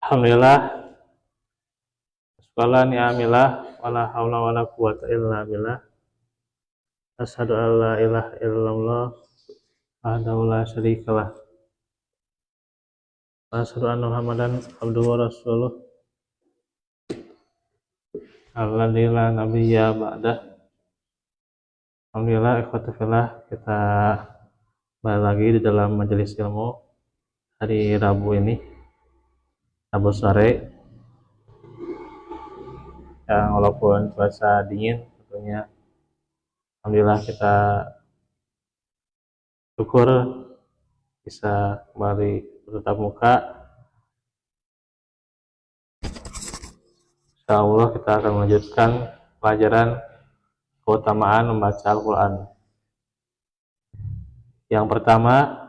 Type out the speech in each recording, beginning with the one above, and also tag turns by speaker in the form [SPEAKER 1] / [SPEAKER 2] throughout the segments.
[SPEAKER 1] Alhamdulillah, segala ni'amillah, wala haula wala quwata illa billah. Asyhadu an la ilaha illallah wahdahu la syarikalah. Wa asyhadu anna Muhammadan abduhu wa rasuluh. Alladzi la nabiyya ba'dah. Alhamdulillah, ikhwati fillah, kita balik lagi di dalam majelis ilmu hari Rabu ini, Rabu sore. Yang walaupun cuaca dingin, tentunya alhamdulillah kita syukur bisa kembali bertatap muka. Insyaallah kita akan melanjutkan pelajaran keutamaan membaca Al-Quran. Yang pertama,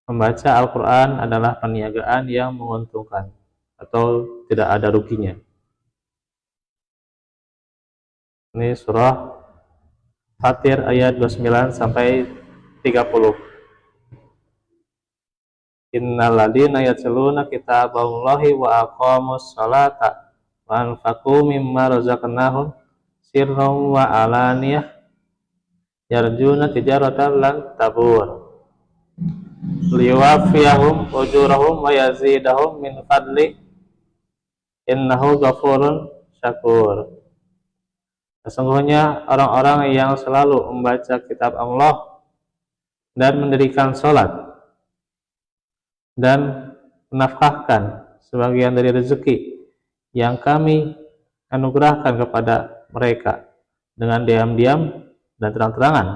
[SPEAKER 1] membaca Al-Quran adalah perniagaan yang menguntungkan atau tidak ada ruginya. Ini surah Fatir ayat 29 sampai 30. Innal ladzina yatluna kitaballahi wa aqamus sholata wa anfaqu mimma razaqnahum sirran wa alaniyah yarjuna tijaratan lan tabur liwafiyahum ujurahum wa yazidahum min fadli innahu ghafurun syakur. Sesungguhnya orang-orang yang selalu membaca kitab Allah dan mendirikan sholat dan menafkahkan sebagian dari rezeki yang kami anugerahkan kepada mereka dengan diam-diam dan terang-terangan,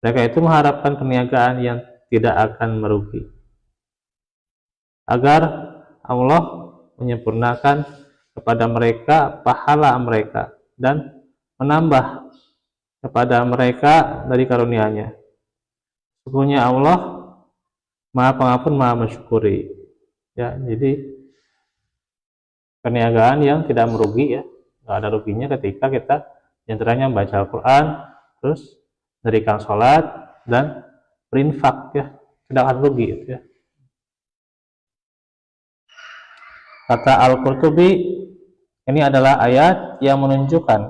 [SPEAKER 1] mereka itu mengharapkan perniagaan yang tidak akan merugi, agar Allah menyempurnakan kepada mereka pahala mereka dan menambah kepada mereka dari karunia-Nya. Sesungguhnya Allah Maha Pengampun, Maha Mensyukuri. Ya, jadi perniagaan yang tidak merugi, ya, nggak ada ruginya ketika kita diantaranya membaca Al-Quran, terus mendirikan sholat dan berinfak, ya, tidak akan rugi, ya. Kata Al-Qurtubi, ini adalah ayat yang menunjukkan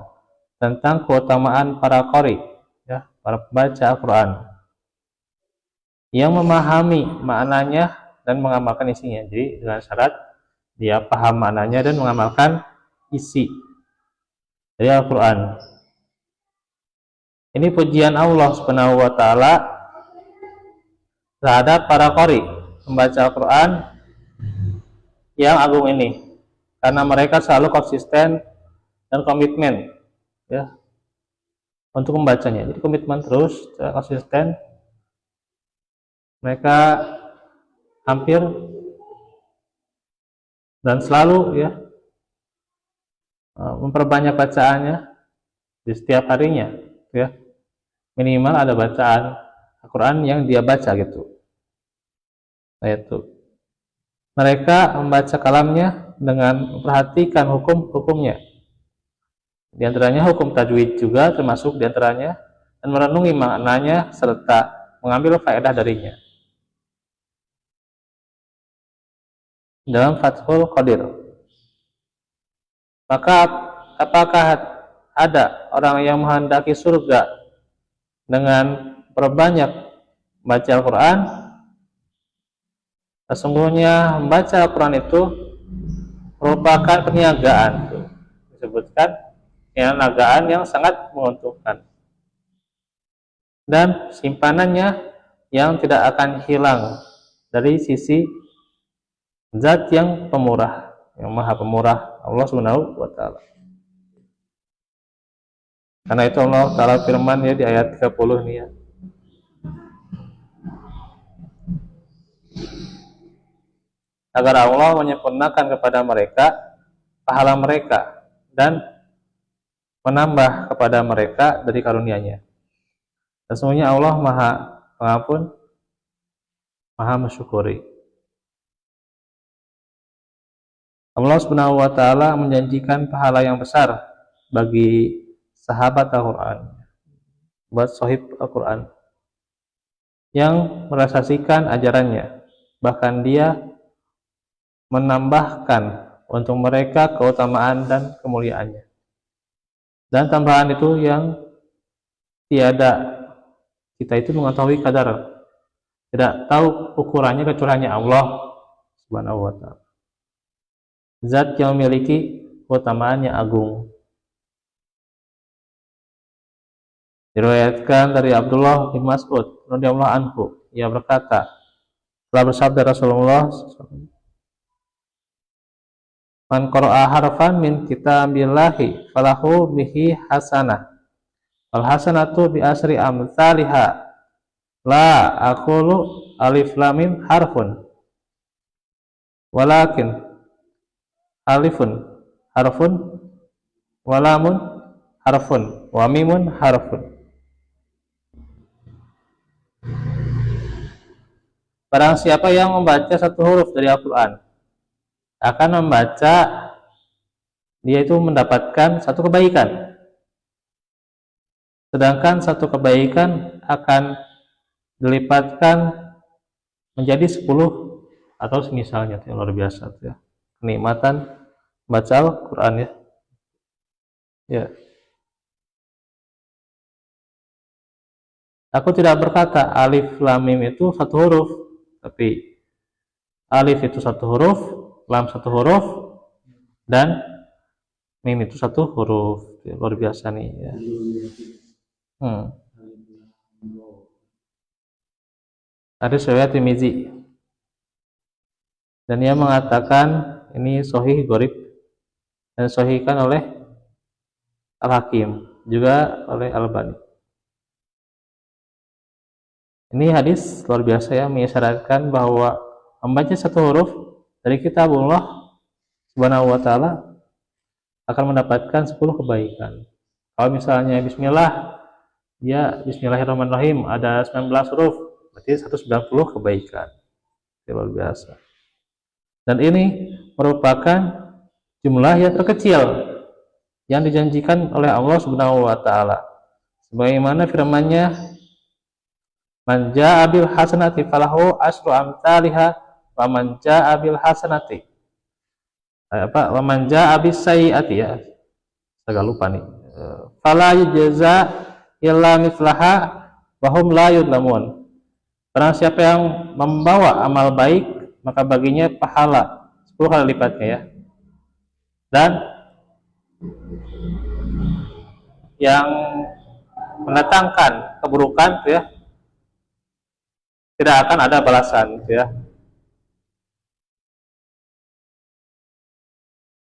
[SPEAKER 1] tentang keutamaan para qari, ya, para pembaca Al-Quran, yang memahami maknanya dan mengamalkan isinya. Jadi dengan syarat dia paham maknanya dan mengamalkan isi dari Al-Quran. Ini pujian Allah Subhanahu wa Ta'ala terhadap para qari, pembaca Al-Quran yang agung ini, karena mereka selalu konsisten dan komitmen, ya, untuk membacanya. Jadi komitmen terus, konsisten. Mereka hampir dan selalu, ya, memperbanyak bacaannya di setiap harinya, ya. Minimal ada bacaan Al-Quran yang dia baca, gitu. Nah, itu. Mereka membaca kalamnya dengan memperhatikan hukum-hukumnya. Di antaranya hukum tajwid juga termasuk di antaranya, dan merenungi maknanya serta mengambil faedah darinya. Dalam Fathul Qadir, maka apakah ada orang yang menghendaki surga dengan perbanyak baca Al-Quran? Sesungguhnya membaca Al-Quran itu merupakan perniagaan, disebutkan perniagaan yang sangat menguntungkan dan simpanannya yang tidak akan hilang dari sisi Zat yang pemurah, yang Maha Pemurah, Allah Subhanahu wa Ta'ala. Karena itu Allah Ta'ala firman, ya, di ayat 30 nih, ya, agar Allah menyempurnakan kepada mereka pahala mereka dan menambah kepada mereka dari karunia-Nya. Sesungguhnya Allah Maha Pengampun, Maha Mensyukuri. Allah Subhanahu wa Ta'ala menjanjikan pahala yang besar bagi sahabat Al-Quran, buat sahib Al-Quran yang merealisasikan ajarannya, bahkan dia menambahkan untuk mereka keutamaan dan kemuliaannya. Dan tambahan itu yang tiada kita itu mengetahui kadar, tidak tahu ukurannya kecuali hanya Allah Subhanahu wa ta'ala. Zat yang memiliki keutamaan yang agung. Diriwayatkan dari Abdullah bin Mas'ud radhiyallahu anhu, ia berkata, telah bersabda Rasulullah, man qara'a harfan min kitabillahi falahu bihi hasanah wal hasanatu bi asri amsalihha la aqulu alif lam mim harfun walakin alifun harfun walamun harfun wa mimun harfun. Barang siapa yang membaca satu huruf dari Al-Quran akan membaca, dia itu mendapatkan satu kebaikan, sedangkan satu kebaikan akan dilipatkan menjadi 10 atau semisalnya. Itu luar biasa ya, kenikmatan baca Al-Quran ya. Ya, aku tidak berkata alif lam mim itu satu huruf, tapi alif itu satu huruf, lam satu huruf, dan mim itu satu huruf. Luar biasa nih ya. Hadis riwayat Tirmizi, dan ia mengatakan ini sahih gharib dan sahihkan oleh Al-Hakim, juga oleh Al-Albani. Ini hadis luar biasa ya, mengisyaratkan bahwa membaca satu huruf dari kitabullah Subhanahu wa ta'ala akan mendapatkan 10 kebaikan. Kalau misalnya bismillah, ya bismillahirrahmanirrahim ada 19 huruf, berarti 190 kebaikan. Itu luar biasa. Dan ini merupakan jumlah yang terkecil yang dijanjikan oleh Allah Subhanahu wa ta'ala. Sebagaimana firman-Nya, man jaa'a bil hasanati falahu asyru amsalihha wa man jaa'a bil hasanati wa man jaa'a bis sayyi'ati, ya saya lupa nih, fala yujza illa mithlaha wa hum la yudlamun. Barang siapa yang membawa amal baik, maka baginya pahala 10 kali lipatnya ya. Dan yang mendatangkan keburukan ya, tidak akan ada balasan ya.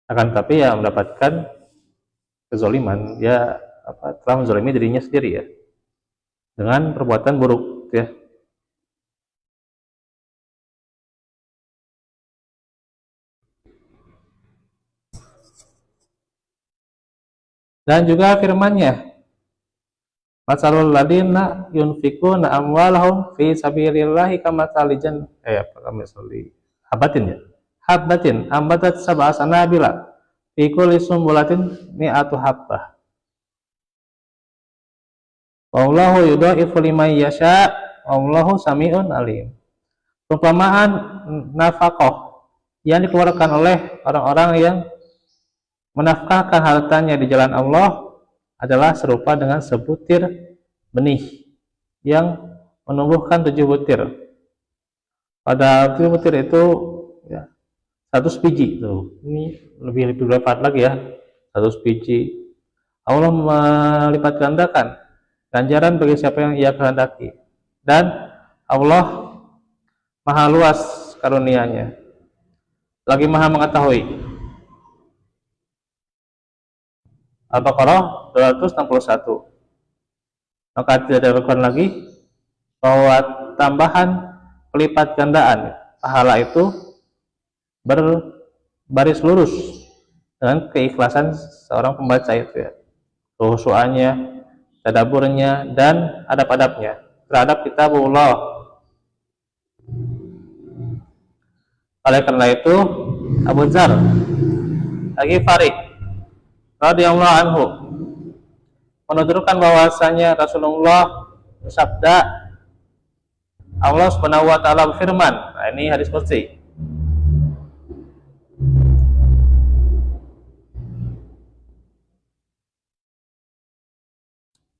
[SPEAKER 1] Akan tapi ya mendapatkan kezaliman, ya telah menzalimi dirinya sendiri ya dengan perbuatan buruk ya. Dan juga firman-Nya, masalul ladina yunfikuna amwalahum fi sabilillahi kamathali habbatin ambatat sab'a sanabila fi kulli sumbulatin mi'atu habbah wallahu yudha'ifu liman yasha wallahu sami'un alim. Perumpamaan nafkah yang dikeluarkan oleh orang-orang yang menafkahkan hartanya di jalan Allah adalah serupa dengan sebutir benih yang menumbuhkan 7 butir. Pada 7 butir itu ya 100 biji tuh. Ini lebih berlipat lagi ya. 100 biji. Allah melipat gandakan ganjaran bagi siapa yang Ia kehendaki. Dan Allah Maha luas karunia-Nya, lagi Maha mengetahui. Al-Baqarah 261. Maka tidak diragukan lagi bahwa tambahan pelipat gandaan pahala itu berbaris lurus dengan keikhlasan seorang pembaca itu ya, khusyuannya, tadaburnya, dan adab-adabnya terhadap kitabullah. Oleh karena itu Abu Dzar Al-Ghifari radhiyallahu anhu menuturkan bahwasanya Rasulullah bersabda, Allah Subhanahu wa ta'ala berfirman. Nah, ini hadis qudsi.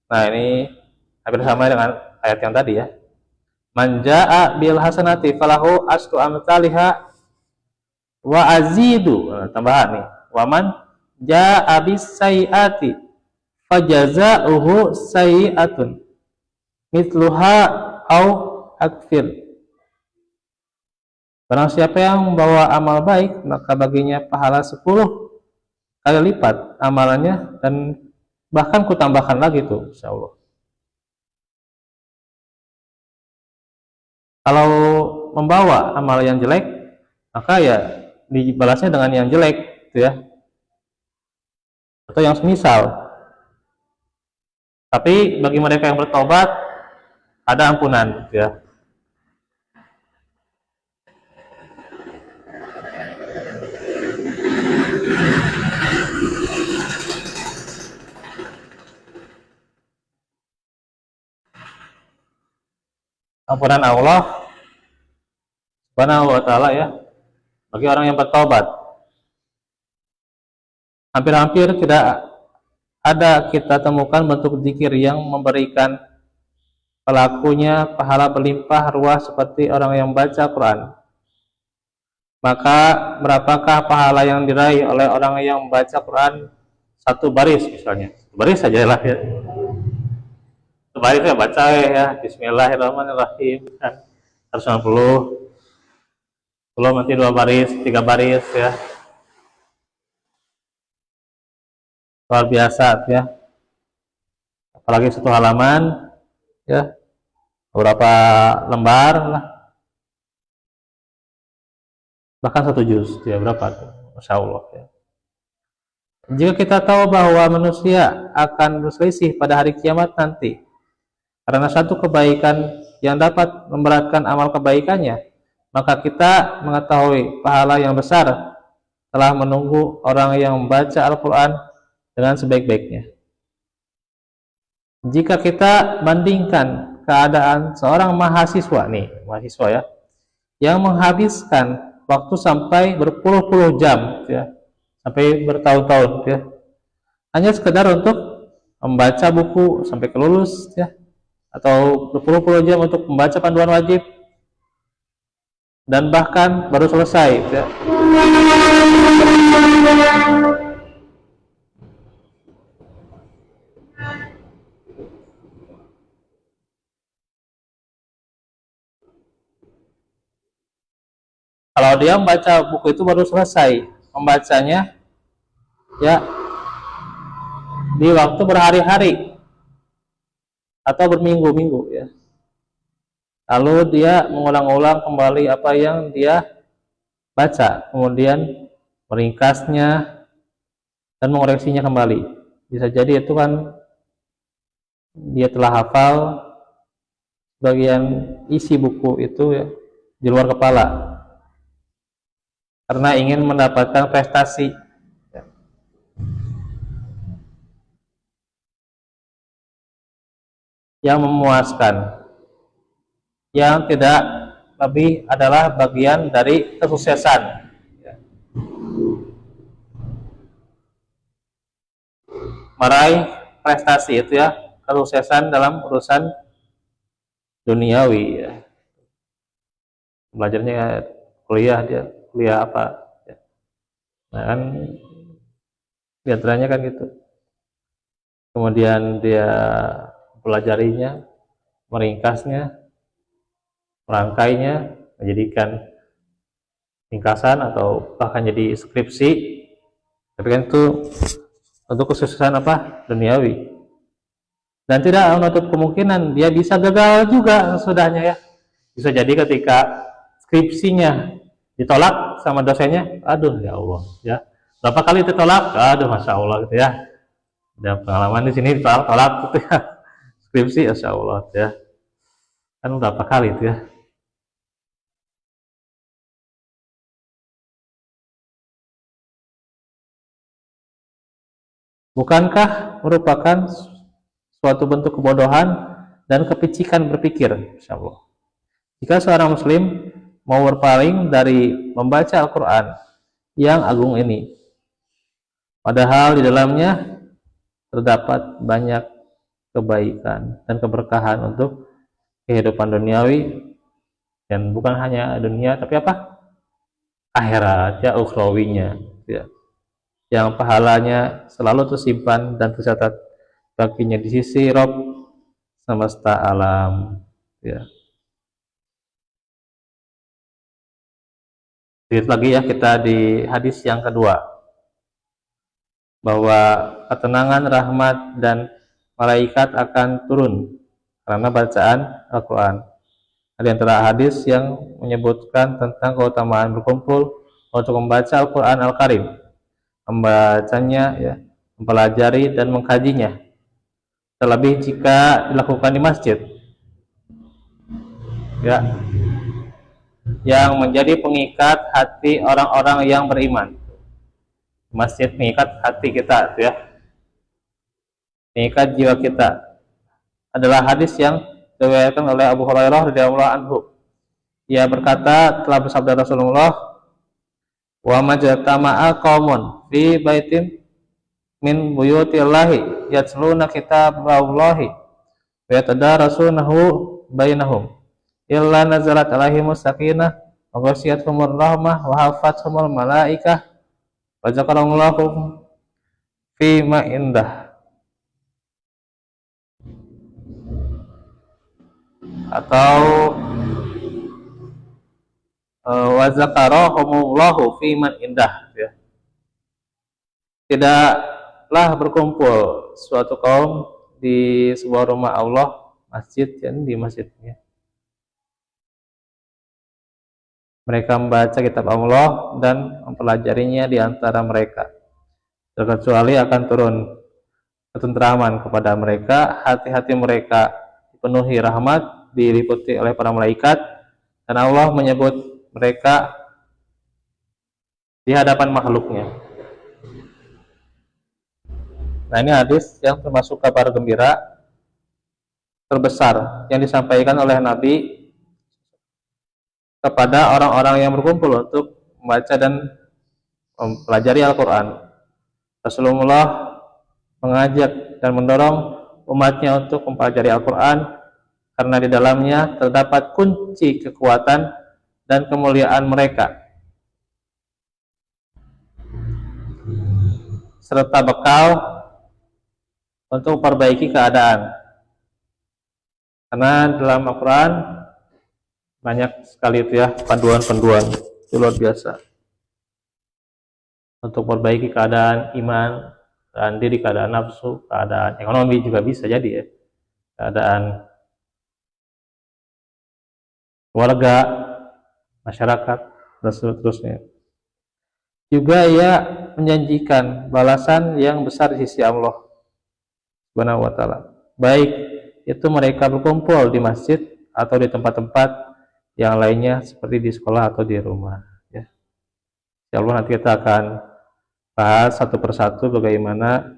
[SPEAKER 1] Nah, ini hampir sama dengan ayat yang tadi ya. Man jaa bil hasanati falahu asyru amsalihha wa azidu. Nah, tambahan nih. Wa man jaa bis sayyiati fajazaohu sayyiatun mithluha au akfir. Barang siapa yang membawa amal baik, maka baginya pahala 10 kali lipat amalannya, dan bahkan kutambahkan lagi tuh, insyaallah. Kalau membawa amal yang jelek, maka ya dibalasnya dengan yang jelek, gitu ya, atau yang semisal. Tapi bagi mereka yang bertobat, ada ampunan, gitu ya. Ampunan Allah Subhanahu wa ta'ala ya, bagi orang yang bertobat. Hampir-hampir tidak ada kita temukan bentuk zikir yang memberikan pelakunya pahala berlimpah ruah seperti orang yang baca Quran. Maka berapakah pahala yang diraih oleh orang yang membaca Quran satu baris misalnya? Baris saja lah ya. Satu baris ya baca ya Bismillahirrahmanirrahim 190. Belum nanti 2 baris, 3 baris ya. Luar biasa ya. Apalagi 1 halaman ya. Beberapa lembar lah. Bahkan 1 juz ya, berapa tuh? Masya Allah ya. Jika kita tahu bahwa manusia akan berselisih pada hari kiamat nanti karena satu kebaikan yang dapat memberatkan amal kebaikannya, maka kita mengetahui pahala yang besar telah menunggu orang yang membaca Al-Quran dengan sebaik-baiknya. Jika kita bandingkan keadaan seorang mahasiswa ya, yang menghabiskan waktu sampai berpuluh-puluh jam ya, sampai bertahun-tahun ya, hanya sekedar untuk membaca buku sampai kelulus ya, atau berpuluh-puluh jam untuk membaca panduan wajib, dan bahkan baru selesai ya. Kalau dia membaca buku itu baru selesai membacanya ya di waktu berhari-hari atau berminggu-minggu ya, lalu dia mengulang-ulang kembali apa yang dia baca, kemudian meringkasnya dan mengoreksinya kembali. Bisa jadi itu kan dia telah hafal bagian isi buku itu ya di luar kepala karena ingin mendapatkan prestasi yang memuaskan, yang tidak lebih adalah bagian dari kesuksesan. Meraih prestasi itu ya, kesuksesan dalam urusan duniawi ya. Belajarnya kuliah, dia kuliah apa ya. Nah kan diantaranya kan gitu, kemudian dia pelajarinya, meringkasnya, merangkainya, menjadikan ringkasan atau bahkan jadi skripsi. Tapi kan itu untuk kesuksesan apa? Duniawi. Dan tidak menutup kemungkinan dia bisa gagal juga sesudahnya ya. Bisa jadi ketika skripsinya ditolak sama dosennya, aduh ya Allah ya. Berapa kali ditolak? Aduh Masya Allah gitu ya. Ada pengalaman di sini ditolak gitu ya. Skripsi Masya Allah ya. Kan berapa kali itu ya. Bukankah merupakan suatu bentuk kebodohan dan kepicikan berpikir, Insya Allah, jika seorang muslim mau berpaling dari membaca Al-Quran yang agung ini, padahal di dalamnya terdapat banyak kebaikan dan keberkahan untuk kehidupan duniawi, dan bukan hanya dunia tapi apa? Akhirat, ya, ukhrawinya, ya. Yang pahalanya selalu tersimpan dan tercatat baginya di sisi Rabb semesta alam, ya. Lihat lagi ya kita di hadis yang kedua, bahwa ketenangan, rahmat, dan malaikat akan turun karena bacaan Al-Quran. Ada antara hadis yang menyebutkan tentang keutamaan berkumpul untuk membaca Al-Quran Al-Karim, membacanya, ya, mempelajari dan mengkajinya, terlebih jika dilakukan di masjid, ya, yang menjadi pengikat hati orang-orang yang beriman. Masjid mengikat hati kita, ya, mengikat jiwa kita. Adalah hadis yang diriwayatkan oleh Abu Hurairah radhiyallahu anhu. Ia berkata, telah bersabda Rasulullah, wa majtama'a qaumun fi baitin min buyutillahi yatluna kitaballahi wa yatadarasunahu bainahum illa nazalat alaihimus sakinah wa ghasyiyatuhumur rahmah wa hafathumul malaikah wa zakarallahu fi ma indah. Atau wa zakarahumullahu fi man indah, ya. Tidaklah berkumpul suatu kaum di sebuah rumah Allah, masjid, dan di masjidnya mereka membaca kitab Allah dan mempelajarinya di antara mereka, terkecuali akan turun ketentraman kepada mereka, hati-hati mereka dipenuhi rahmat, diliputi oleh para malaikat, dan Allah menyebut mereka di hadapan makhluknya. Nah, ini hadis yang termasuk kabar gembira terbesar yang disampaikan oleh Nabi kepada orang-orang yang berkumpul untuk membaca dan mempelajari Al-Quran. Rasulullah mengajak dan mendorong umatnya untuk mempelajari Al-Quran karena di dalamnya terdapat kunci kekuatan dan kemuliaan mereka, serta bekal untuk memperbaiki keadaan. Karena dalam Al-Quran banyak sekali itu, ya, panduan-panduan itu luar biasa untuk perbaiki keadaan iman, keadaan diri, keadaan nafsu, keadaan ekonomi juga bisa jadi, ya, keadaan keluarga, masyarakat, dan seterusnya. Juga ia menjanjikan balasan yang besar di sisi Allah Subhanahu wa ta'ala, baik itu mereka berkumpul di masjid atau di tempat-tempat yang lainnya seperti di sekolah atau di rumah, ya. Insyaallah nanti kita akan bahas satu persatu bagaimana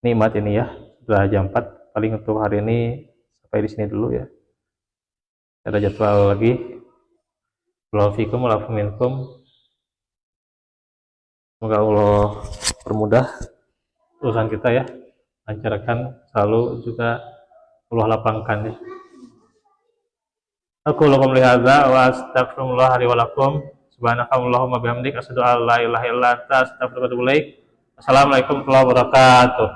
[SPEAKER 1] nikmat ini, ya. Sudah jam 4, paling untuk hari ini sampai di sini dulu, ya. Ada jadwal lagi. Walafikum walafuminkum. Semoga Allah permudah urusan kita, ya, lancarkan selalu, juga Allah lapangkan, ya. Aku lakum lihadza wa astaghfirullah li wa lakum. Subhanakallahumma bihamdik asyhadu an la ilaha illa anta astaghfiruka wa atubu ilaik. Assalamualaikum warahmatullahi wabarakatuh.